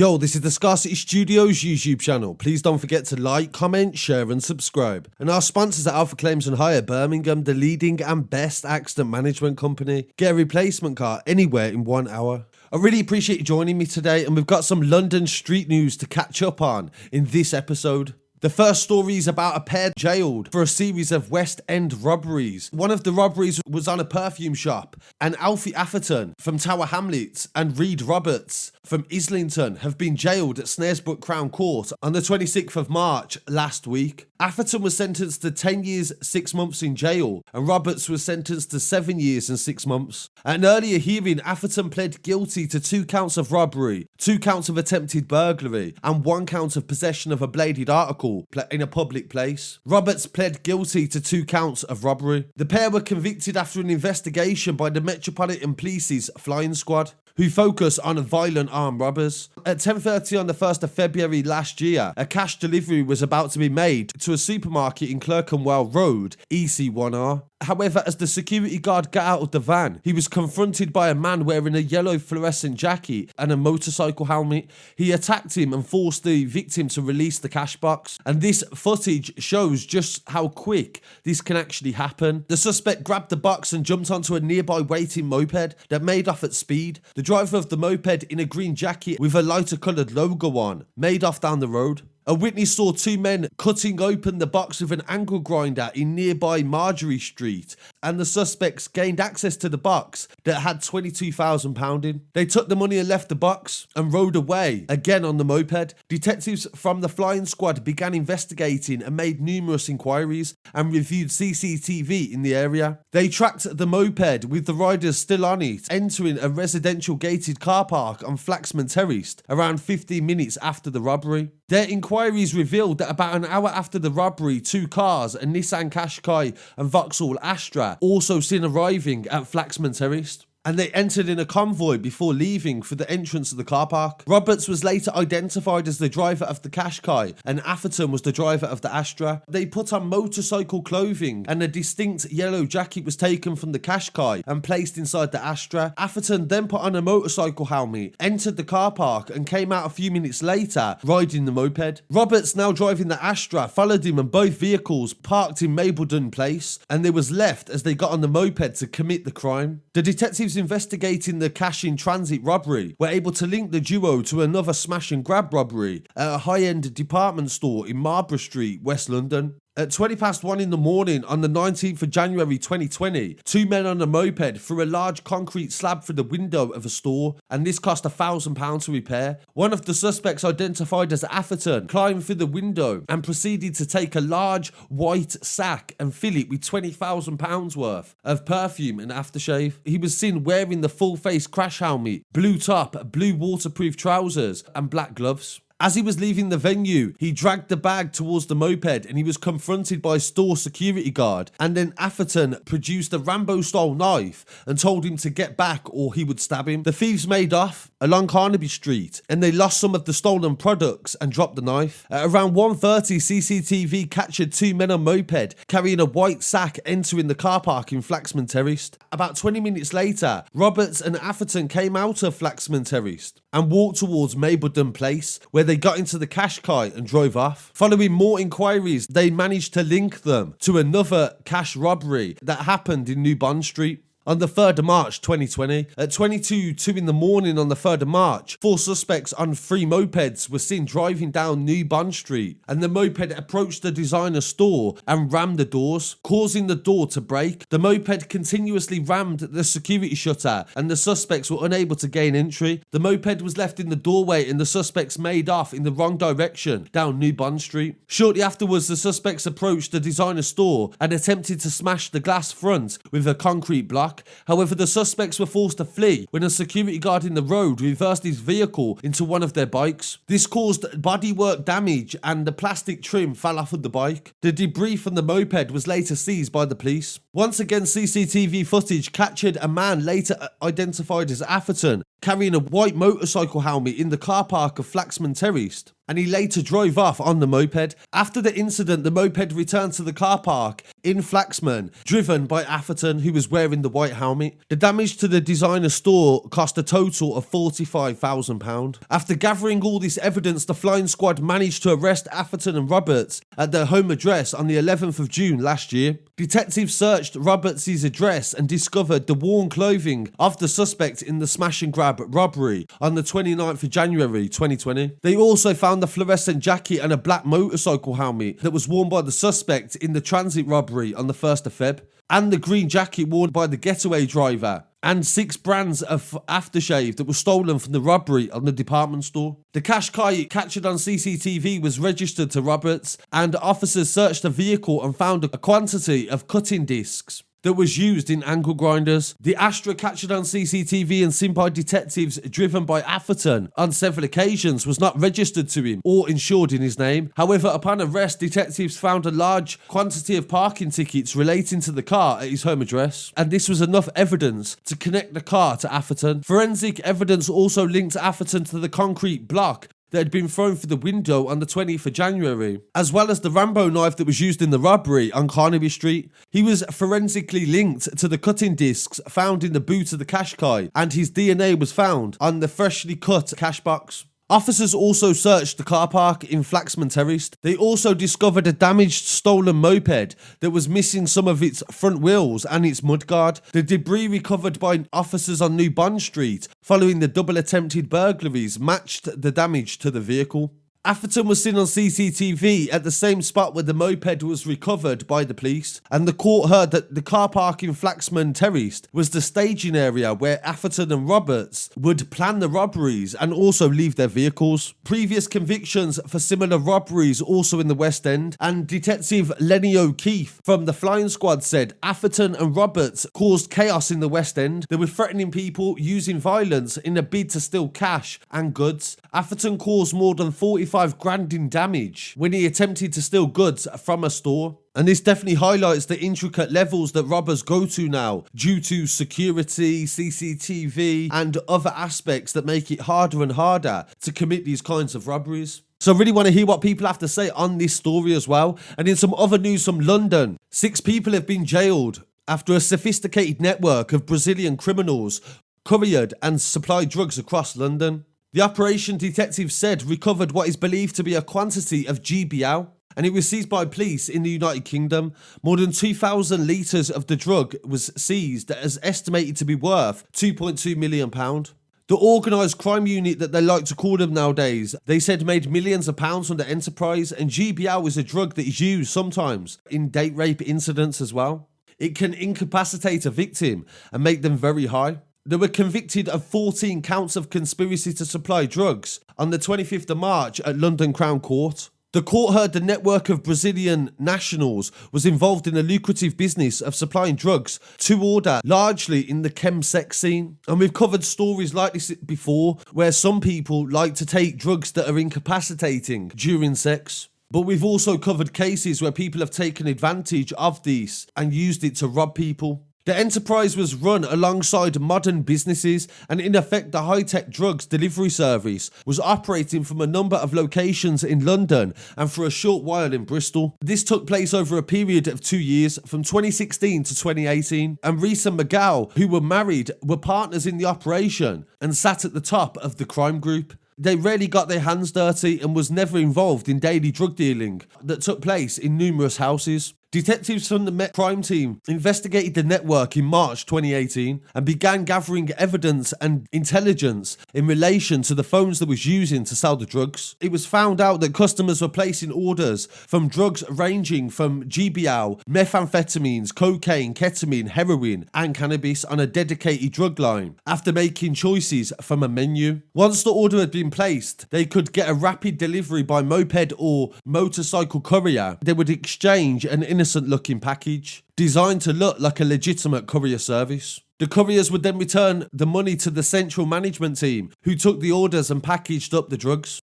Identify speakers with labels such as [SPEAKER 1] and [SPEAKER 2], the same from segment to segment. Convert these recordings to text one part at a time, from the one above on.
[SPEAKER 1] Yo, this is the Scarcity Studios YouTube channel. Please don't forget to like, comment, share and subscribe. And our sponsors are Alpha Claims and Hire Birmingham, the leading and best accident management company. Get a replacement car anywhere in 1 hour. I really appreciate you joining me today, and we've got some London street news to catch up on in this episode. The first story is about a pair jailed for a series of West End robberies. One of the robberies was on a perfume shop, and Alfie Atherton from Tower Hamlets and Reed Roberts from Islington have been jailed at Snaresbrook Crown Court on the 26th of March last week. Atherton was sentenced to 10 years, 6 months in jail, and Roberts was sentenced to 7 years and 6 months. At an earlier hearing, Atherton pled guilty to 2 counts of robbery, 2 counts of attempted burglary, and 1 count of possession of a bladed article in a public place. Roberts pled guilty to 2 counts of robbery. The pair were convicted after an investigation by the Metropolitan Police's flying squad, who focus on violent armed robbers. At 10:30 on the 1st of February last year, a cash delivery was about to be made to a supermarket in Clerkenwell Road, EC1R. However, as the security guard got out of the van, he was confronted by a man wearing a yellow fluorescent jacket and a motorcycle helmet. He attacked him and forced the victim to release the cash box. And this footage shows just how quick this can actually happen. The suspect grabbed the box and jumped onto a nearby waiting moped that made off at speed. The driver of the moped, in a green jacket with a lighter coloured logo on, made off down the road. A witness saw 2 men cutting open the box with an angle grinder in nearby Marjorie Street, and the suspects gained access to the box that had £22,000 in. They took the money and left the box and rode away, again on the moped. Detectives from the flying squad began investigating and made numerous inquiries and reviewed CCTV in the area. They tracked the moped with the riders still on it, entering a residential gated car park on Flaxman Terrace around 15 minutes after the robbery. Their inquiries revealed that about an hour after the robbery, 2 cars, a Nissan Qashqai and Vauxhall Astra, also seen arriving at Flaxman Terrace, and they entered in a convoy before leaving for the entrance of the car park. Roberts was later identified as the driver of the Qashqai, and Atherton was the driver of the Astra. They put on motorcycle clothing, and a distinct yellow jacket was taken from the Qashqai and placed inside the Astra. Atherton then put on a motorcycle helmet, entered the car park, and came out a few minutes later riding the moped. Roberts, now driving the Astra, followed him, and both vehicles parked in Mabledon Place, and they was left as they got on the moped to commit the crime. The detectives investigating the cash in transit robbery were able to link the duo to another smash and grab robbery at a high-end department store in Marlborough Street, West London. At 1:20 in the morning on the 19th of January 2020, 2 men on a moped threw a large concrete slab through the window of a store, and this cost £1,000 to repair. One of the suspects, identified as Atherton, climbed through the window and proceeded to take a large white sack and fill it with £20,000 worth of perfume and aftershave. He was seen wearing the full-face crash helmet, blue top, blue waterproof trousers and black gloves. As he was leaving the venue, he dragged the bag towards the moped, and he was confronted by a store security guard, and then Atherton produced a Rambo-style knife and told him to get back or he would stab him. The thieves made off along Carnaby Street, and they lost some of the stolen products and dropped the knife. At around 1:30, CCTV captured 2 men on moped carrying a white sack entering the car park in Flaxman Terrace. About 20 minutes later, Roberts and Atherton came out of Flaxman Terrace and walked towards Mabledon Place, where they got into the Qashqai and drove off. Following more inquiries, they managed to link them to another cash robbery that happened in New Bond Street. On the 3rd of March 2020, at 22:02 in the morning on the 3rd of March, 4 suspects on 3 mopeds were seen driving down New Bond Street, and the moped approached the designer store and rammed the doors, causing the door to break. The moped continuously rammed the security shutter, and the suspects were unable to gain entry. The moped was left in the doorway, and the suspects made off in the wrong direction down New Bond Street. Shortly afterwards, the suspects approached the designer store and attempted to smash the glass front with a concrete block. However, the suspects were forced to flee when a security guard in the road reversed his vehicle into one of their bikes. This caused bodywork damage, and the plastic trim fell off of the bike. The debris from the moped was later seized by the police. Once again, CCTV footage captured a man later identified as Atherton carrying a white motorcycle helmet in the car park of Flaxman Terrace, and he later drove off on the moped. After the incident, the moped returned to the car park in Flaxman, driven by Atherton, who was wearing the white helmet. The damage to the designer store cost a total of £45,000. After gathering all this evidence, the flying squad managed to arrest Atherton and Roberts at their home address on the 11th of June last year. Detectives searched Roberts' address and discovered the worn clothing of the suspect in the smash and grab robbery on the 29th of January 2020. They also found the fluorescent jacket and a black motorcycle helmet that was worn by the suspect in the transit robbery on the 1st of Feb, and the green jacket worn by the getaway driver, and 6 brands of aftershave that were stolen from the robbery on the department store. The Qashqai captured on CCTV was registered to Roberts, and officers searched the vehicle and found a quantity of cutting discs that was used in angle grinders. The Astra captured on CCTV and seen by detectives driven by Atherton on several occasions was not registered to him or insured in his name. However, upon arrest, detectives found a large quantity of parking tickets relating to the car at his home address, and this was enough evidence to connect the car to Atherton. Forensic evidence also linked Atherton to the concrete block that had been thrown through the window on the 20th of January, as well as the Rambo knife that was used in the robbery on Carnaby Street. He was forensically linked to the cutting discs found in the boot of the Qashqai, and his DNA was found on the freshly cut cash box. Officers also searched the car park in Flaxman Terrace. They also discovered a damaged stolen moped that was missing some of its front wheels and its mudguard. The debris recovered by officers on New Bond Street following the double attempted burglaries matched the damage to the vehicle. Atherton was seen on CCTV at the same spot where the moped was recovered by the police, and the court heard that the car park in Flaxman Terrace was the staging area where Atherton and Roberts would plan the robberies and also leave their vehicles. Previous convictions for similar robberies also in the West End, and Detective Lenny O'Keefe from the flying squad said Atherton and Roberts caused chaos in the West End. They were threatening people, using violence in a bid to steal cash and goods. Atherton caused more than 45 grand in damage when he attempted to steal goods from a store. And this definitely highlights the intricate levels that robbers go to now due to security, CCTV, and other aspects that make it harder and harder to commit these kinds of robberies. So I really want to hear what people have to say on this story as well. And in some other news from London, 6 people have been jailed after a sophisticated network of Brazilian criminals couriered and supplied drugs across London. The operation, detectives said, recovered what is believed to be a quantity of GBL, and it was seized by police in the United Kingdom. More than 2,000 litres of the drug was seized, as estimated to be worth £2.2 million. The organised crime unit that they like to call them nowadays, they said made millions of pounds from the enterprise, and GBL is a drug that is used sometimes in date rape incidents as well. It can incapacitate a victim and make them very high. They were convicted of 14 counts of conspiracy to supply drugs on the 25th of March at London Crown Court. The court heard the network of Brazilian nationals was involved in a lucrative business of supplying drugs to order, largely in the chemsex scene. And we've covered stories like this before, where some people like to take drugs that are incapacitating during sex. But we've also covered cases where people have taken advantage of this and used it to rob people. The enterprise was run alongside modern businesses, and in effect the high-tech drugs delivery service was operating from a number of locations in London and for a short while in Bristol. This took place over a period of 2 years, from 2016 to 2018, and Reese and McGow, who were married, were partners in the operation and sat at the top of the crime group. They rarely got their hands dirty and was never involved in daily drug dealing that took place in numerous houses. Detectives from the Met Crime Team investigated the network in March 2018 and began gathering evidence and intelligence in relation to the phones they was using to sell the drugs. It was found out that customers were placing orders from drugs ranging from GBL, methamphetamines, cocaine, ketamine, heroin, and cannabis on a dedicated drug line after making choices from a menu. Once the order had been placed, they could get a rapid delivery by moped or motorcycle courier. They would exchange an innocent looking package designed to look like a legitimate courier service. The couriers would then return the money to the central management team, who took the orders and packaged up the drugs.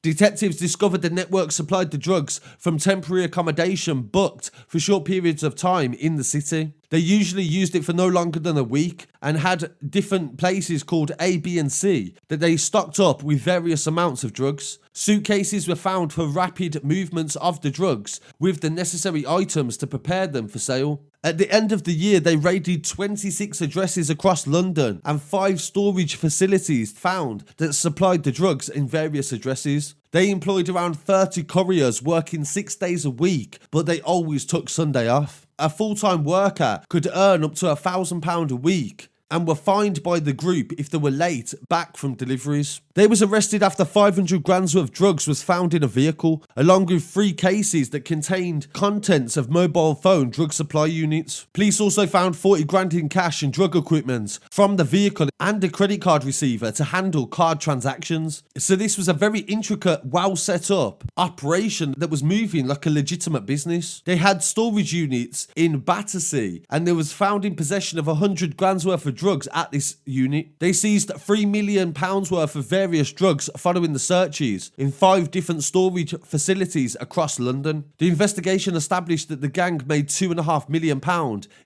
[SPEAKER 1] Detectives discovered the network supplied the drugs from temporary accommodation booked for short periods of time in the city. They usually used it for no longer than a week and had different places called A, B and C that they stocked up with various amounts of drugs. Suitcases were found for rapid movements of the drugs, with the necessary items to prepare them for sale. At the end of the year, they raided 26 addresses across London and 5 storage facilities found that supplied the drugs in various addresses. They employed around 30 couriers working 6 days a week, but they always took Sunday off. A full-time worker could earn up to £1,000 a week and were fined by the group if they were late back from deliveries. They was arrested after 500 grams worth of drugs was found in a vehicle, along with 3 cases that contained contents of mobile phone drug supply units. Police also found 40 grand in cash and drug equipment from the vehicle and a credit card receiver to handle card transactions. So this was a very intricate, well set up operation that was moving like a legitimate business. They had storage units in Battersea and they was found in possession of 100 grams worth of drugs at this unit. They seized £3 million worth of various drugs following the searches in 5 different storage facilities across London. The investigation established that the gang made £2.5 million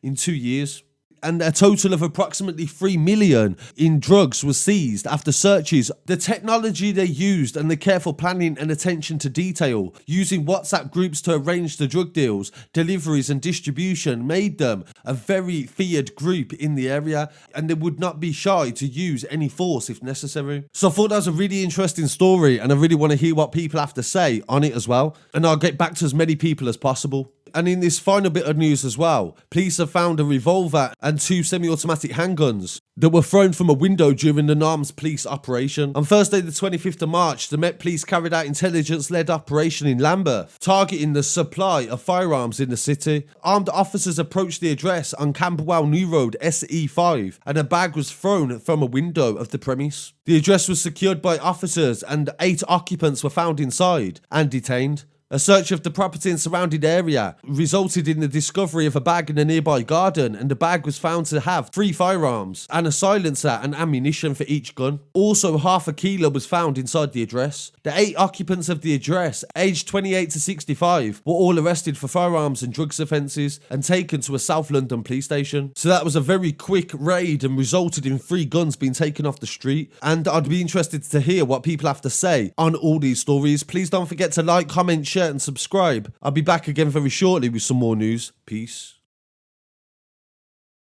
[SPEAKER 1] in 2 years. And a total of approximately 3 million in drugs was seized after searches. The technology they used and the careful planning and attention to detail, using WhatsApp groups to arrange the drug deals, deliveries and distribution, made them a very feared group in the area, and they would not be shy to use any force if necessary. So I thought that was a really interesting story, and I really want to hear what people have to say on it as well, and I'll get back to as many people as possible. And in this final bit of news as well, police have found a revolver and 2 semi-automatic handguns that were thrown from a window during the Narms police operation. On Thursday the 25th of March, the Met Police carried out intelligence-led operation in Lambeth, targeting the supply of firearms in the city. Armed officers approached the address on Camberwell New Road SE5 and a bag was thrown from a window of the premise. The address was secured by officers and 8 occupants were found inside and detained. A search of the property and surrounding area resulted in the discovery of a bag in a nearby garden, and the bag was found to have 3 firearms and a silencer and ammunition for each gun. Also, half a kilo was found inside the address. The 8 occupants of the address, aged 28 to 65, were all arrested for firearms and drugs offences and taken to a South London police station. So that was a very quick raid and resulted in 3 guns being taken off the street. And I'd be interested to hear what people have to say on all these stories. Please don't forget to like, comment, share and subscribe. I'll be back again very shortly with some more news. Peace.